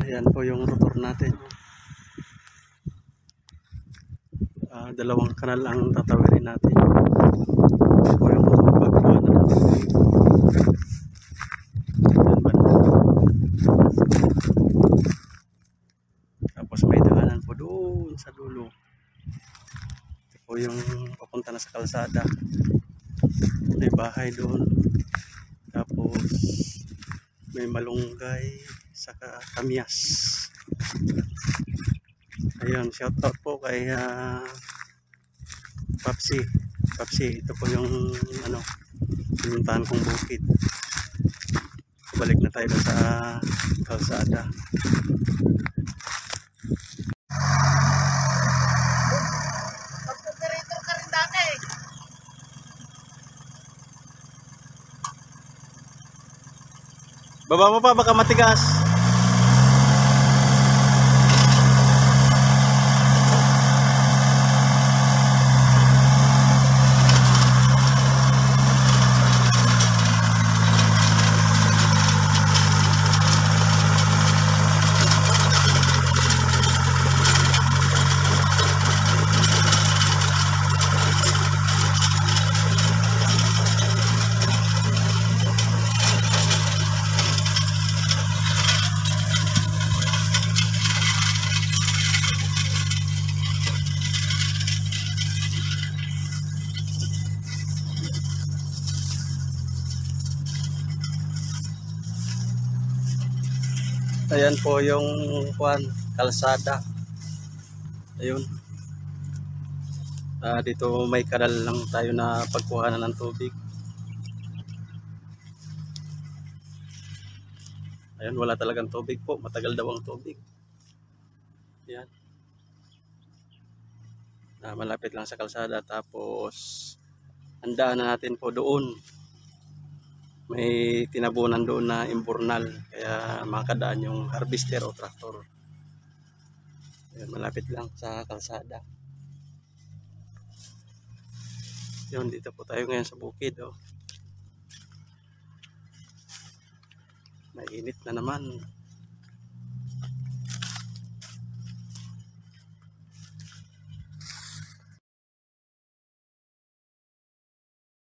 Ayan po yung rotor natin. Dalawang kanal ang tatawirin natin. Ito po yung pagkuha na natin. Ayan, banda. Tapos may daanan po doon sa dulo. Ito po yung papunta na sa kalsada. May bahay doon. Tapos may malunggay saka kamyas. Ayun, shout out po kay Papsi. Ito po yung pinuntahan kong bukid. Balik na tayo sa kalsada. Magpuperator ka rin dati. Baba mo pa, baka matigas. Ayan po yung kalsada. Ayun. Dito may kanal lang tayo na pagkuhanan ng tubig. Ayun, wala talagang tubig po. Matagal daw ang tubig. Ayan. Malapit lang sa kalsada. Tapos, handaan na natin po doon. May tinabunan doon na imburnal. Kaya makadaan yung harvester o traktor. Ayan, malapit lang sa kalsada. Yun, dito po tayo ngayon sa bukid. Oh. Mainit na naman.